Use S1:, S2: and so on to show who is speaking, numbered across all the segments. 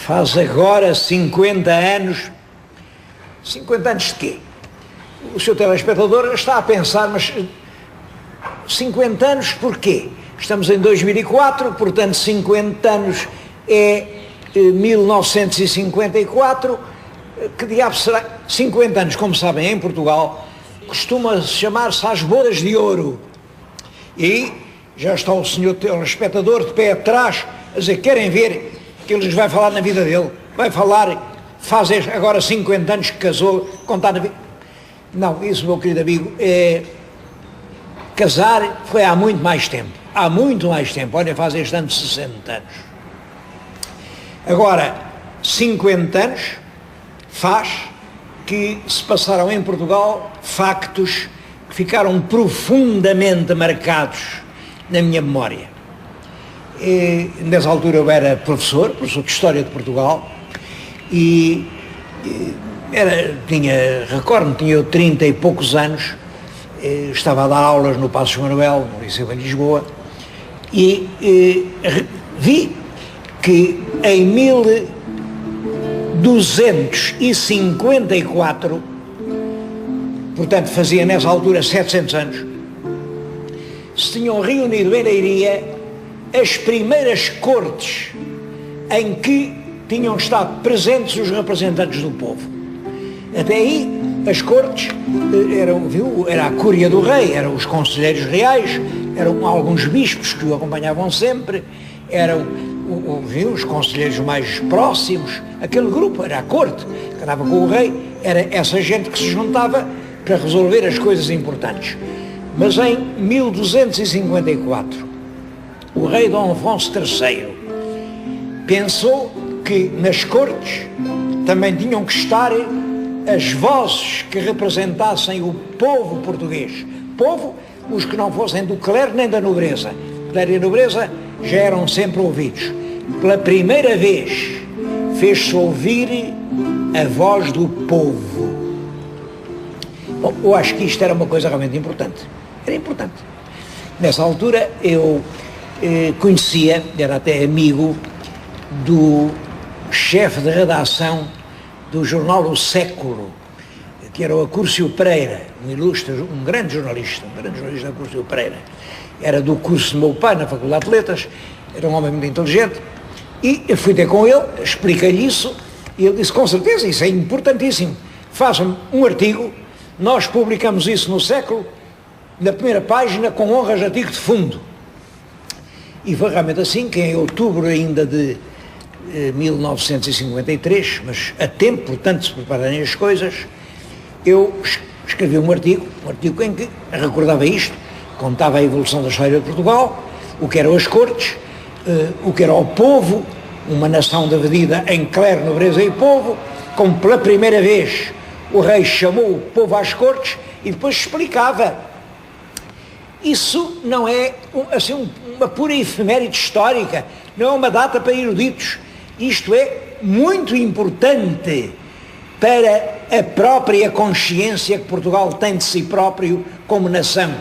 S1: Faz agora 50 anos. 50 anos de quê? O seu telespectador está a pensar, mas 50 anos porquê? Estamos em 2004, portanto 50 anos é 1954. Que diabo será? 50 anos, como sabem, em Portugal, costuma chamar-se às bodas de ouro. E já está o senhor telespectador de pé atrás a dizer, querem ver que ele lhes vai falar na vida dele? Vai falar, faz agora 50 anos que casou, contar na vida. Não, isso, meu querido amigo, casar foi há muito mais tempo. Há muito mais tempo. Olha, faz este ano 60 anos. Agora, 50 anos faz que se passaram em Portugal factos que ficaram profundamente marcados na minha memória. Nessa altura eu era professor de História de Portugal recordo-me, tinha eu 30 e poucos anos, estava a dar aulas no Passos Manuel, no Liceu em Lisboa, e vi que em 1254, portanto fazia nessa altura 700 anos, se tinham reunido em Leiria as primeiras cortes em que tinham estado presentes os representantes do povo. Até aí as cortes era a cúria do rei, eram os conselheiros reais, eram alguns bispos que o acompanhavam sempre, eram os conselheiros mais próximos, aquele grupo era a corte, que andava com o rei, era essa gente que se juntava para resolver as coisas importantes. Mas em 1254, o rei Dom Afonso III pensou que nas cortes também tinham que estar as vozes que representassem o povo português. Povo, os que não fossem do clero nem da nobreza. Clero e nobreza já eram sempre ouvidos. Pela primeira vez fez-se ouvir a voz do povo. Bom, eu acho que isto era uma coisa realmente importante. Era importante. Nessa altura eu conhecia, era até amigo do chefe de redação do jornal O Século, que era o Acúrcio Pereira, um grande jornalista Acúrcio Pereira. Era do curso do meu pai na Faculdade de Letras, era um homem muito inteligente, e eu fui ter com ele, expliquei-lhe isso, e ele disse, com certeza, isso é importantíssimo, faça-me um artigo, nós publicamos isso no Século, na primeira página, com honras de artigo de fundo. E foi realmente assim, que em outubro ainda de 1953, mas a tempo, portanto, de se prepararem as coisas, eu escrevi um artigo em que recordava isto, contava a evolução da história de Portugal, o que eram as cortes, o que era o povo, uma nação dividida em clero, nobreza e povo, como pela primeira vez o rei chamou o povo às cortes e depois explicava. Isso não é assim, uma pura efeméride histórica, não é uma data para eruditos. Isto é muito importante para a própria consciência que Portugal tem de si próprio como nação.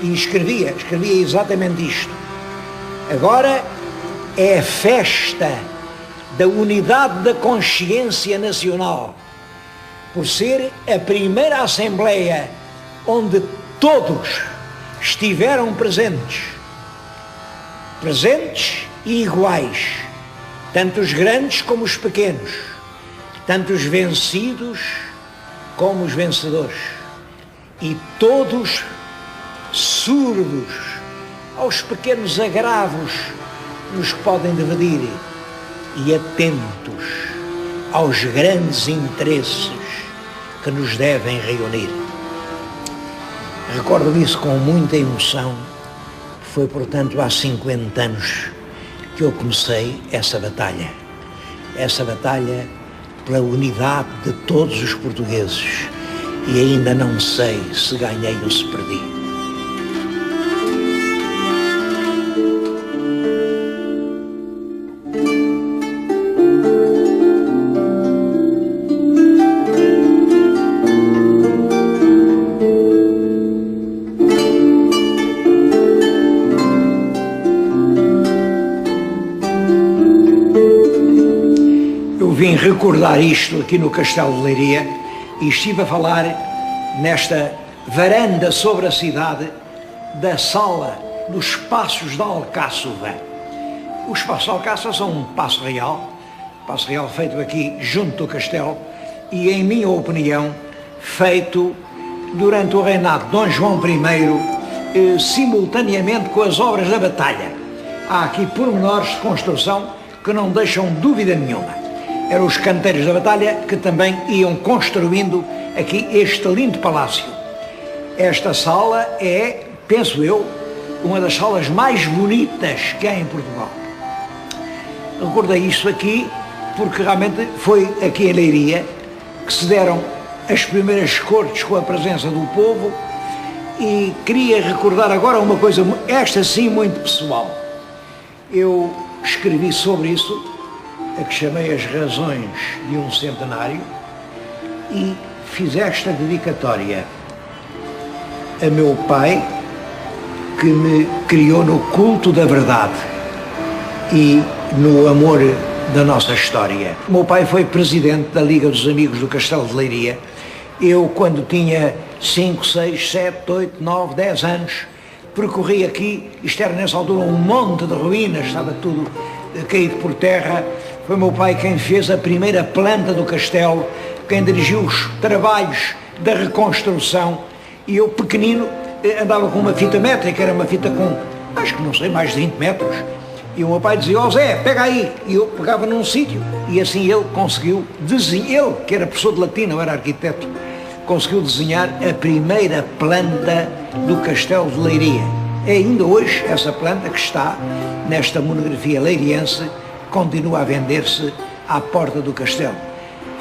S1: E escrevia exatamente isto. Agora é a festa da unidade da consciência nacional, por ser a primeira Assembleia onde todos estiveram presentes e iguais, tanto os grandes como os pequenos, tanto os vencidos como os vencedores, e todos surdos aos pequenos agravos que nos podem dividir e atentos aos grandes interesses que nos devem reunir. Recordo isso com muita emoção. Foi, portanto, há 50 anos que eu comecei essa batalha pela unidade de todos os portugueses, e ainda não sei se ganhei ou se perdi. vim recordar isto aqui no Castelo de Leiria e estive a falar nesta varanda sobre a cidade da sala dos Passos da Alcáçova. Os Passos da Alcáçova são um passo real feito aqui junto do castelo e, em minha opinião, feito durante o reinado de Dom João I, simultaneamente com as obras da batalha. Há aqui pormenores de construção que não deixam dúvida nenhuma. Eram os canteiros da batalha que também iam construindo aqui este lindo palácio. Esta sala é, penso eu, uma das salas mais bonitas que há em Portugal. Recordei isto aqui porque realmente foi aqui em Leiria que se deram as primeiras cortes com a presença do povo e queria recordar agora uma coisa, esta sim muito pessoal. Eu escrevi sobre isso, a que chamei As Razões de um Centenário, e fiz esta dedicatória a meu pai, que me criou no culto da verdade e no amor da nossa história. O meu pai foi presidente da Liga dos Amigos do Castelo de Leiria. Eu, quando tinha 5, 6, 7, 8, 9, 10 anos, percorri aqui, isto era nessa altura um monte de ruínas, estava tudo caído por terra. Foi meu pai quem fez a primeira planta do castelo, quem dirigiu os trabalhos da reconstrução, e eu, pequenino, andava com uma fita métrica, era uma fita com, acho que não sei, mais de 20 metros, e o meu pai dizia: ó Zé, pega aí, e eu pegava num sítio, e assim ele conseguiu desenhar, ele que era professor de latim, não era arquiteto, conseguiu desenhar a primeira planta do Castelo de Leiria. É ainda hoje essa planta que está nesta monografia leiriense, continua a vender-se à porta do castelo.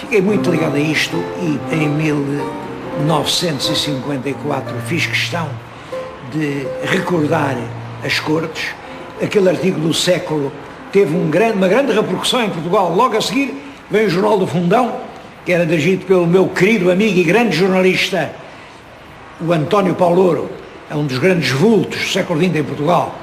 S1: Fiquei muito ligado a isto e em 1954 fiz questão de recordar as cortes. Aquele artigo do Século teve uma grande repercussão em Portugal. Logo a seguir veio o Jornal do Fundão, que era dirigido pelo meu querido amigo e grande jornalista, o António Paulouro, é um dos grandes vultos do século XX em Portugal,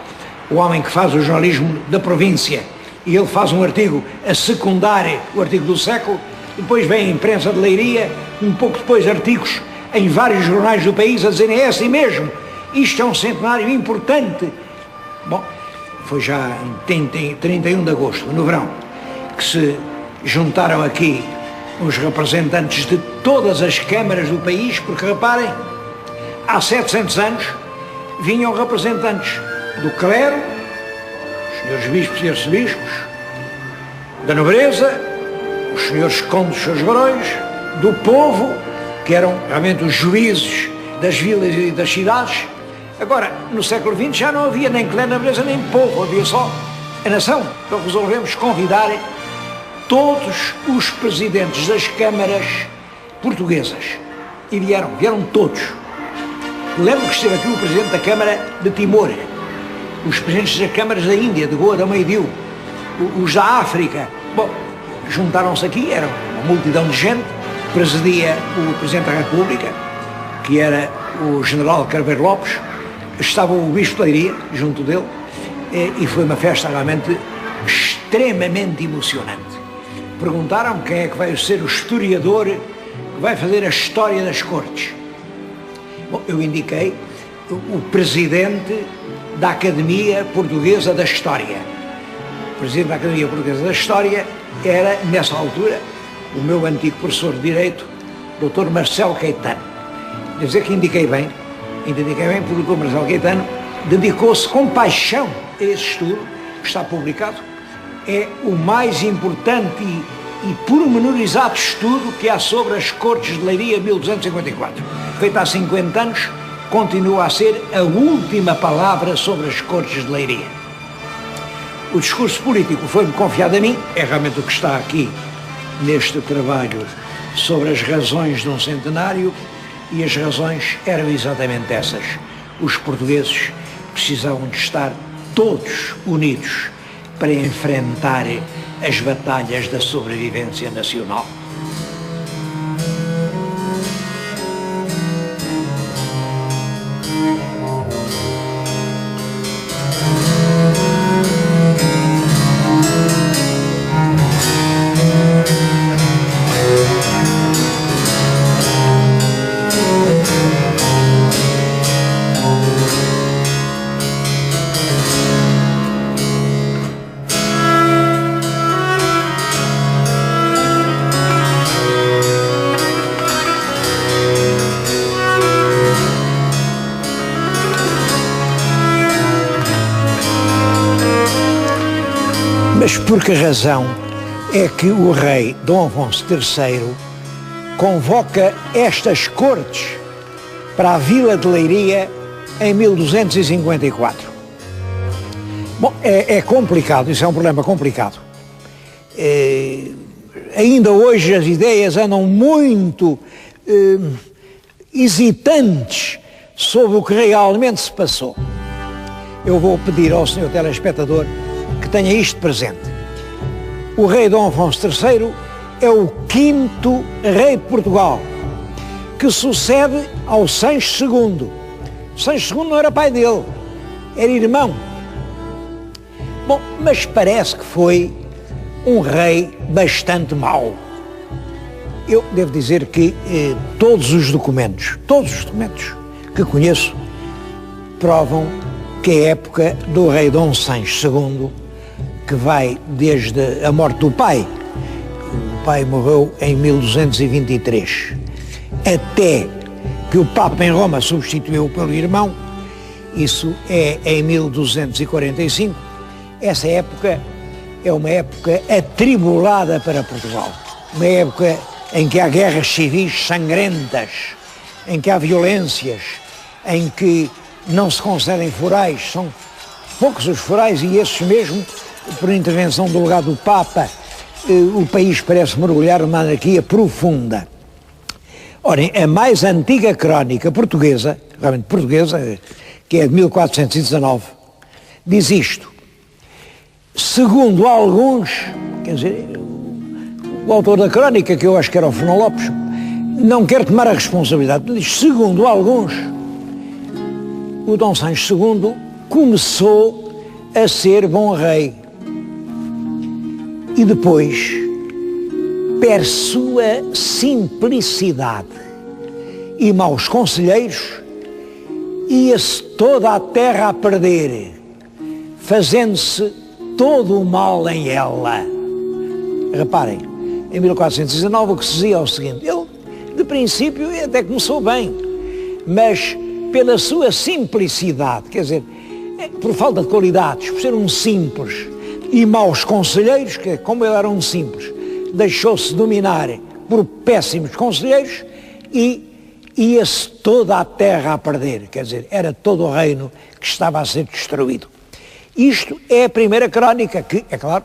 S1: o homem que faz o jornalismo da província, e ele faz um artigo a secundar o artigo do Século. Depois vem a imprensa de Leiria, um pouco depois artigos em vários jornais do país a dizerem: é assim mesmo, isto é um centenário importante. Bom, foi já em 31 de agosto, no verão, que se juntaram aqui os representantes de todas as câmaras do país, porque reparem, há 700 anos vinham representantes do clero, os senhores bispos e arcebispos, da nobreza, os senhores condes dos seus barões, do povo, que eram realmente os juízes das vilas e das cidades. Agora, no século XX já não havia nem clero, nobreza, nem povo, havia só a nação. Então resolvemos convidar todos os presidentes das câmaras portuguesas. E vieram todos. Lembro que esteve aqui o presidente da Câmara de Timor, os presidentes das câmaras da Índia, de Goa, da Meidil, os da África. Bom, juntaram-se aqui, era uma multidão de gente, presidia o Presidente da República, que era o General Carveiro Lopes, estava o Bispo de Leiria junto dele, e foi uma festa realmente extremamente emocionante. Perguntaram-me quem é que vai ser o historiador que vai fazer a história das cortes. Bom, eu indiquei o presidente da Academia Portuguesa da História. O presidente da Academia Portuguesa da História era, nessa altura, o meu antigo professor de Direito, Dr. Marcelo Caetano. Quer dizer que indiquei bem, porque o Dr. Marcelo Caetano dedicou-se com paixão a esse estudo, que está publicado. É o mais importante e pormenorizado estudo que há sobre as Cortes de Leiria 1254. Feito há 50 anos, continua a ser a última palavra sobre as Cortes de Leiria. O discurso político foi-me confiado a mim, é realmente o que está aqui neste trabalho sobre as razões de um centenário, e as razões eram exatamente essas. Os portugueses precisavam de estar todos unidos para enfrentar as batalhas da sobrevivência nacional. Mas por que razão é que o rei Dom Afonso III convoca estas cortes para a Vila de Leiria em 1254? Bom, é complicado, isso é um problema complicado. Ainda hoje as ideias andam muito hesitantes sobre o que realmente se passou. Eu vou pedir ao senhor telespectador que tenha isto presente. O rei Dom Afonso III é o quinto rei de Portugal, que sucede ao Sancho II. Sancho II não era pai dele, era irmão. Bom, mas parece que foi um rei bastante mau. Eu devo dizer que todos os documentos que conheço provam que a época do rei Dom Sancho II, que vai desde a morte do pai, o pai morreu em 1223, até que o Papa em Roma substituiu pelo irmão, isso é em 1245, essa época é uma época atribulada para Portugal, uma época em que há guerras civis sangrentas, em que há violências, em que não se concedem forais, são poucos os forais e esses mesmo, por intervenção do legado do Papa, o país parece mergulhar numa anarquia profunda. Ora, a mais antiga crónica portuguesa, realmente portuguesa, que é de 1419, diz isto: segundo alguns, quer dizer, o autor da crónica, que eu acho que era o Fernão Lopes, não quer tomar a responsabilidade, diz, segundo alguns, o Dom Sancho II começou a ser bom rei e depois, per sua simplicidade e maus conselheiros, ia-se toda a terra a perder, fazendo-se todo o mal em ela. Reparem, em 1419 o que se dizia é o seguinte: ele, de princípio, até começou bem, mas pela sua simplicidade, quer dizer, por falta de qualidades, por ser um simples, e maus conselheiros, que como ele era um simples, deixou-se dominar por péssimos conselheiros e ia-se toda a terra a perder, quer dizer, era todo o reino que estava a ser destruído. Isto é a primeira crónica, que, é claro,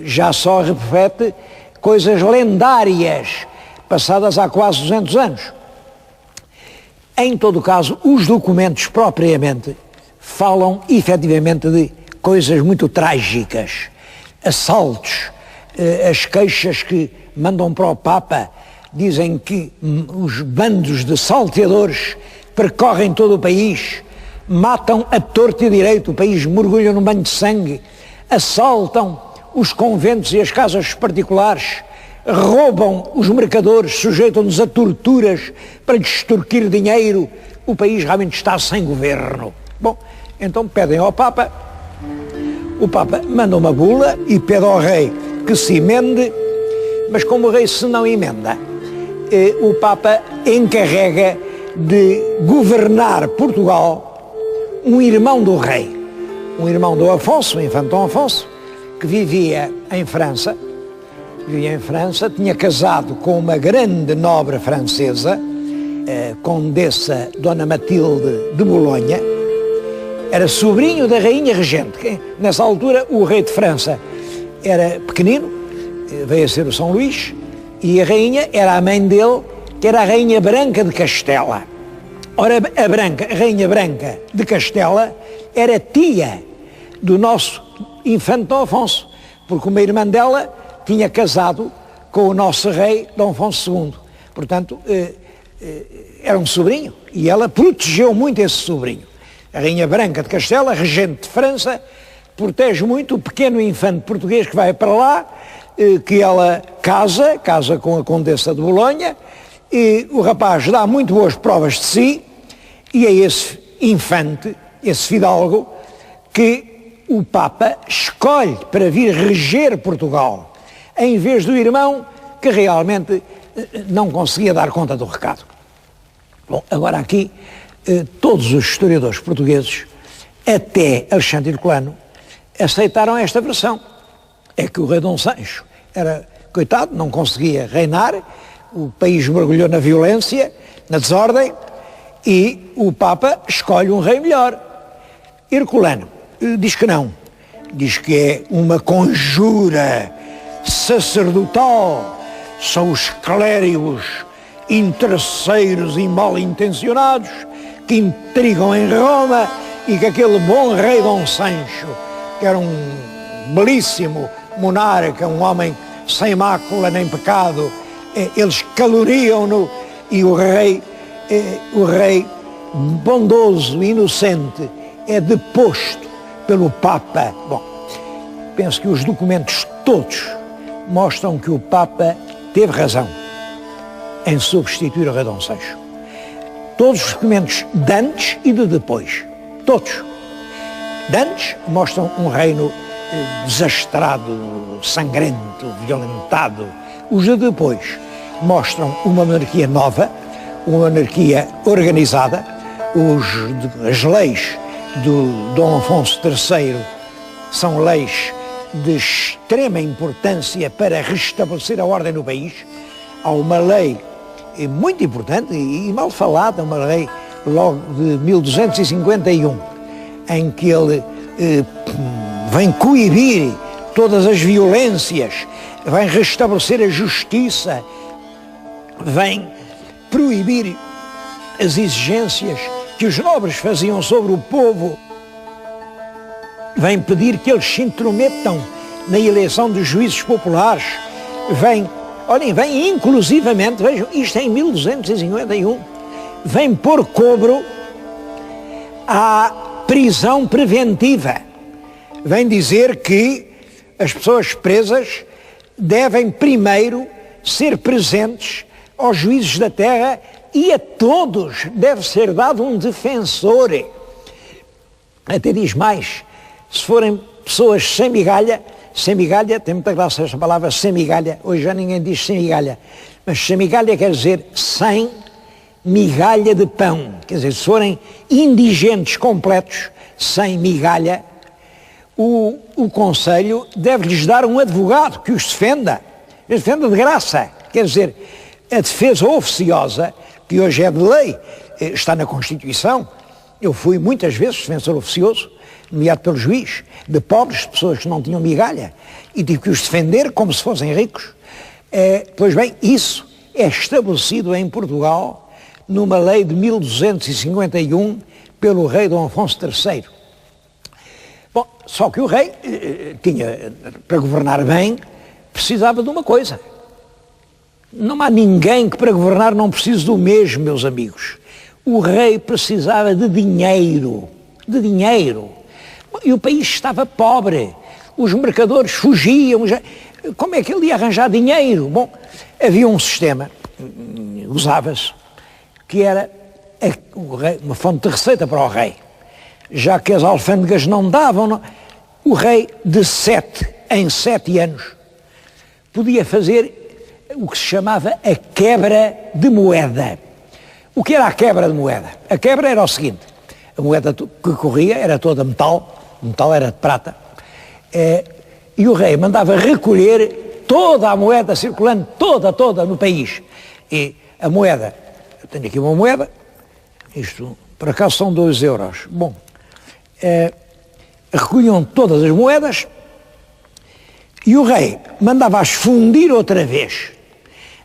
S1: já só repete coisas lendárias, passadas há quase 200 anos. Em todo caso, os documentos propriamente falam efetivamente de coisas muito trágicas, assaltos, as queixas que mandam para o Papa dizem que os bandos de salteadores percorrem todo o país, matam a torto e a direito, o país mergulha num banho de sangue, assaltam os conventos e as casas particulares, roubam os mercadores, sujeitam-nos a torturas para lhes extorquir dinheiro, o país realmente está sem governo. Bom, então pedem ao Papa, o Papa manda uma bula e pede ao rei que se emende, mas como o rei se não emenda, o Papa encarrega de governar Portugal um irmão do rei, um irmão do Afonso, o infante Dom Afonso, que vivia em França, tinha casado com uma grande nobre francesa, a condessa Dona Matilde de Bolonha, era sobrinho da rainha regente, que nessa altura o rei de França era pequenino, veio a ser o São Luís, e a rainha era a mãe dele, que era a Rainha Branca de Castela. Ora, a Rainha Branca de Castela era tia do nosso infante Dom Afonso, porque uma irmã dela tinha casado com o nosso rei Dom Afonso II. Portanto, era um sobrinho, e ela protegeu muito esse sobrinho. A Rainha Branca de Castela, regente de França, protege muito o pequeno infante português que vai para lá, que ela casa com a condessa de Bolonha, e o rapaz dá muito boas provas de si, e é esse infante, esse fidalgo, que o Papa escolhe para vir reger Portugal, em vez do irmão que realmente não conseguia dar conta do recado. Bom, agora aqui, todos os historiadores portugueses, até Alexandre Herculano, aceitaram esta versão. é que o rei Dom Sancho era, coitado, não conseguia reinar, o país mergulhou na violência, na desordem, e o Papa escolhe um rei melhor. Herculano diz que não, diz que é uma conjura sacerdotal, são os clérigos interesseiros e mal intencionados que intrigam em Roma e que aquele bom rei Dom Sancho, que era um belíssimo monarca, um homem sem mácula nem pecado, eles caloriam-no e o rei bondoso, inocente, é deposto pelo Papa. Bom, penso que os documentos todos mostram que o Papa teve razão em substituir o rei Dom Sancho. Todos os documentos de antes e de depois, todos. De antes mostram um reino desastrado, sangrento, violentado. Os de depois mostram uma monarquia nova, uma monarquia organizada. As leis do Dom Afonso III são leis de extrema importância para restabelecer a ordem no país. Há uma lei muito importante e mal falada, uma lei logo de 1251, em que ele vem coibir todas as violências, vem restabelecer a justiça, vem proibir as exigências que os nobres faziam sobre o povo, vem pedir que eles se intrometam na eleição dos juízes populares, vem inclusivamente, vejam, isto é em 1251, vem pôr cobro à prisão preventiva, vem dizer que as pessoas presas devem primeiro ser presentes aos juízes da terra e a todos deve ser dado um defensor. Até diz mais, se forem pessoas sem migalha, tem muita graça esta palavra sem migalha, hoje já ninguém diz sem migalha, mas sem migalha quer dizer sem migalha de pão, quer dizer, se forem indigentes completos, sem migalha, o Conselho deve-lhes dar um advogado que os defenda de graça, quer dizer, a defesa oficiosa, que hoje é de lei, está na Constituição. Eu fui muitas vezes defensor oficioso, nomeado pelo juiz, de pobres, pessoas que não tinham migalha, e tive que os defender como se fossem ricos. Pois bem, isso é estabelecido em Portugal numa lei de 1251 pelo rei Dom Afonso III. Bom, só que o rei tinha, para governar bem, precisava de uma coisa. Não há ninguém que para governar não precise do mesmo, meus amigos. O rei precisava de dinheiro, e o país estava pobre, os mercadores fugiam, como é que ele ia arranjar dinheiro? Bom, havia um sistema, usava-se, que era uma fonte de receita para o rei. Já que as alfândegas não davam, o rei de 7 em 7 anos podia fazer o que se chamava a quebra de moeda. O que era a quebra de moeda? A quebra era o seguinte, a moeda que corria era toda metal, o metal era de prata, e o rei mandava recolher toda a moeda circulando, toda no país. E a moeda, eu tenho aqui uma moeda, isto por acaso são 2 euros, bom, recolhiam todas as moedas e o rei mandava-as fundir outra vez.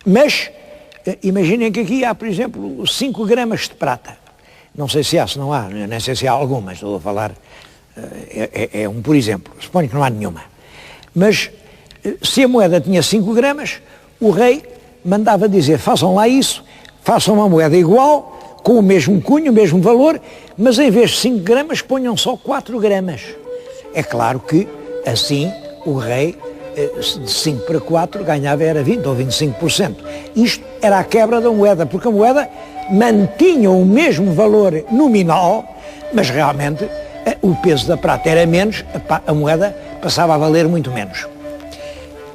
S1: Mas imaginem que aqui há, por exemplo, 5 gramas de prata. Não sei se há, se não há, nem sei se há alguma, estou a falar, é um por exemplo, suponho que não há nenhuma. Mas se a moeda tinha 5 gramas, o rei mandava dizer, façam lá isso, façam uma moeda igual, com o mesmo cunho, o mesmo valor, mas em vez de 5 gramas, ponham só 4 gramas. É claro que, assim, o rei, de 5 para 4, ganhava era 20% ou 25%. Isto era a quebra da moeda, porque a moeda mantinha o mesmo valor nominal, mas realmente o peso da prata era menos, a moeda passava a valer muito menos.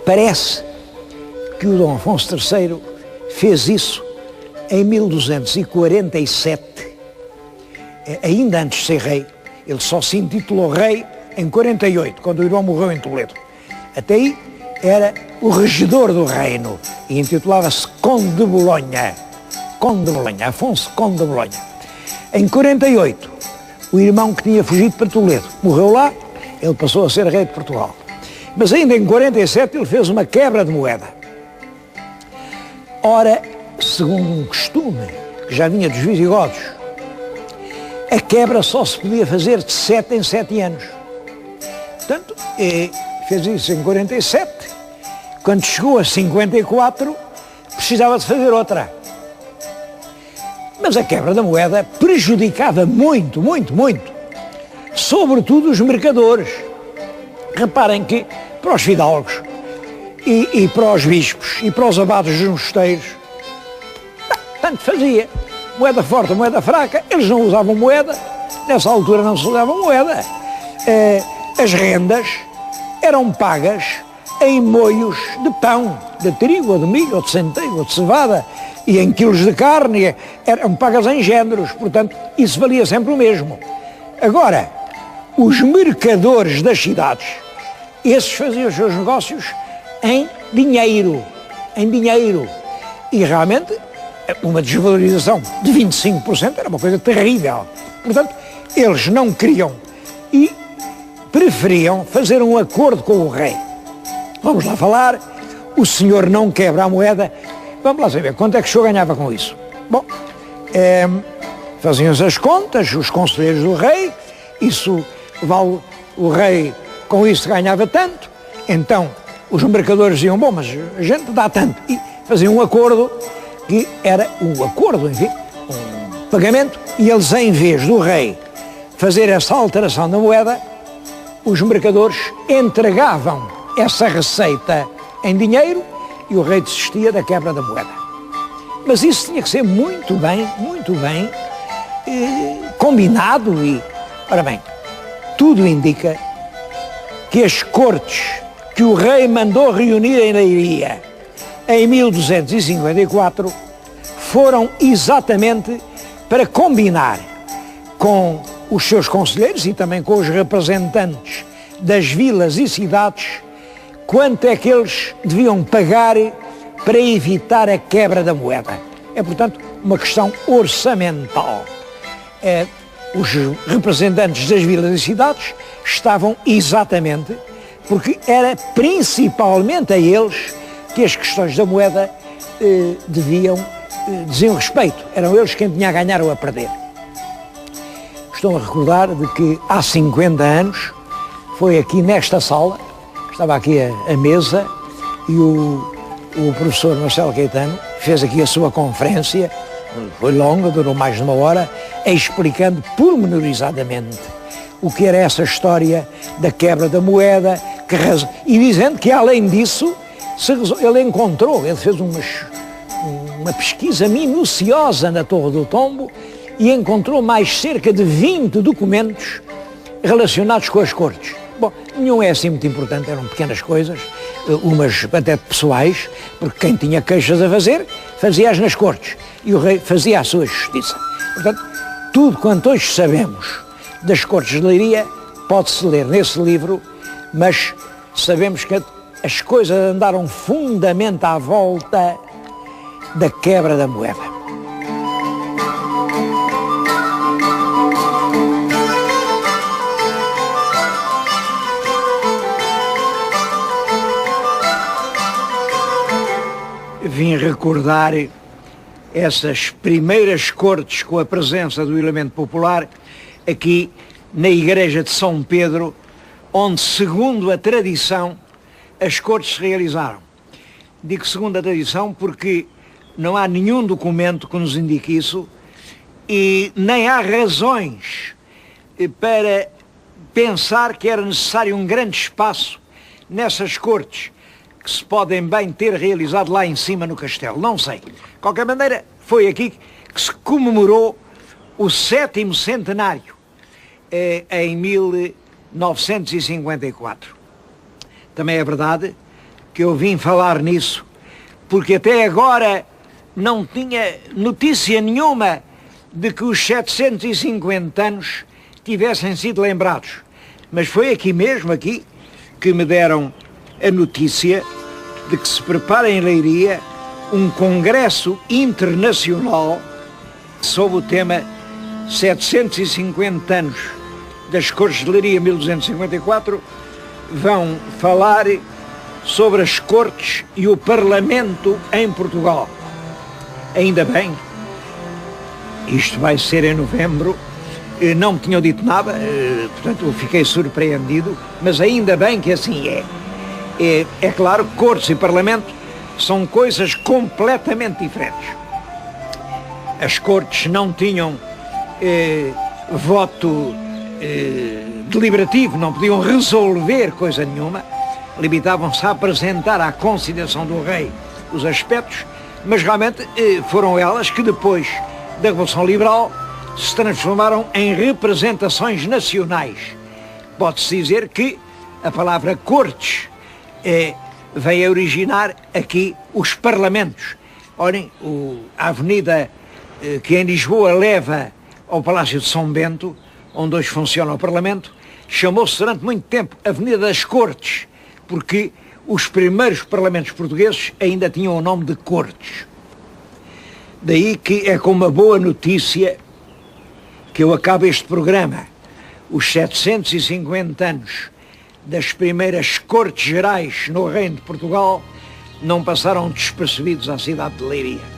S1: Parece que o Dom Afonso III fez isso em 1247, ainda antes de ser rei. Ele só se intitulou rei em 48, quando o irmão morreu em Toledo. Até aí era o regedor do reino e intitulava-se Conde de Bolonha. Conde de Bolonha, Afonso Conde de Bolonha. Em 48, o irmão que tinha fugido para Toledo morreu lá, ele passou a ser rei de Portugal. Mas ainda em 47 ele fez uma quebra de moeda. Ora, segundo um costume que já vinha dos visigodos, a quebra só se podia fazer de 7 em 7 anos. Portanto, fez isso em 47, quando chegou a 54, precisava de fazer outra. Mas a quebra da moeda prejudicava muito, sobretudo os mercadores. Reparem que para os fidalgos e para os bispos e para os abades dos mosteiros, tanto fazia. Moeda forte, moeda fraca, eles não usavam moeda, nessa altura não se usava moeda. As rendas eram pagas em moios de pão, de trigo, ou de milho, ou de centeio, ou de cevada, e em quilos de carne, eram pagas em géneros, portanto, isso valia sempre o mesmo. Agora, os mercadores das cidades, esses faziam os seus negócios em dinheiro, e realmente uma desvalorização de 25% era uma coisa terrível. Portanto, eles não queriam e preferiam fazer um acordo com o rei. Vamos lá falar, o senhor não quebra a moeda, vamos lá saber quanto é que o senhor ganhava com isso. Bom, faziam-se as contas, os conselheiros do rei, isso vale, o rei com isso ganhava tanto, então os mercadores diziam, bom, mas a gente dá tanto, e faziam um acordo, que era um acordo, enfim, um pagamento, e eles, em vez do rei fazer essa alteração da moeda, os mercadores entregavam essa receita em dinheiro e o rei desistia da quebra da moeda. Mas isso tinha que ser muito bem combinado e, ora bem, tudo indica que as cortes que o rei mandou reunir em Leiria em 1254 foram exatamente para combinar com os seus conselheiros e também com os representantes das vilas e cidades quanto é que eles deviam pagar para evitar a quebra da moeda. É, portanto, uma questão orçamental. Os representantes das vilas e cidades estavam exatamente, porque era principalmente a eles que as questões da moeda diziam respeito. Eram eles quem tinha a ganhar ou a perder. Estou a recordar de que há 50 anos foi aqui nesta sala, estava aqui a mesa e o professor Marcelo Caetano fez aqui a sua conferência, foi longa, durou mais de 1 hora, explicando pormenorizadamente o que era essa história da quebra da moeda, e dizendo que além disso, ele fez uma pesquisa minuciosa na Torre do Tombo e encontrou mais cerca de 20 documentos relacionados com as cortes. Bom, nenhum é assim muito importante, eram pequenas coisas, umas até pessoais, porque quem tinha queixas a fazer, fazia-as nas cortes, e o rei fazia a sua justiça. Portanto, tudo quanto hoje sabemos das cortes de Leiria pode-se ler nesse livro, mas sabemos que as coisas andaram fundamente à volta da quebra da moeda. Vim recordar essas primeiras cortes com a presença do elemento popular aqui na igreja de São Pedro, onde, segundo a tradição, as cortes se realizaram. Digo segundo a tradição porque não há nenhum documento que nos indique isso e nem há razões para pensar que era necessário um grande espaço nessas cortes que se podem bem ter realizado lá em cima no castelo, não sei. De qualquer maneira, foi aqui que se comemorou o 7º centenário, em 1954. Também é verdade que eu vim falar nisso, porque até agora não tinha notícia nenhuma de que os 750 anos tivessem sido lembrados. Mas foi aqui mesmo, que me deram a notícia de que se prepara em Leiria um congresso internacional sob o tema 750 anos das Cortes de Leiria 1254, vão falar sobre as Cortes e o Parlamento em Portugal. Ainda bem, isto vai ser em novembro, não me tinham dito nada, portanto eu fiquei surpreendido, mas ainda bem que assim é. É claro que Cortes e Parlamento são coisas completamente diferentes. As Cortes não tinham voto deliberativo, não podiam resolver coisa nenhuma, limitavam-se a apresentar à consideração do rei os aspectos, mas realmente foram elas que depois da Revolução Liberal se transformaram em representações nacionais. Pode-se dizer que a palavra Cortes veio a originar aqui os parlamentos. Olhem, a avenida que em Lisboa leva ao Palácio de São Bento, onde hoje funciona o Parlamento, chamou-se durante muito tempo Avenida das Cortes, porque os primeiros parlamentos portugueses ainda tinham o nome de Cortes. Daí que é com uma boa notícia que eu acabo este programa. Os 750 anos das primeiras Cortes Gerais no Reino de Portugal não passaram despercebidos à cidade de Leiria.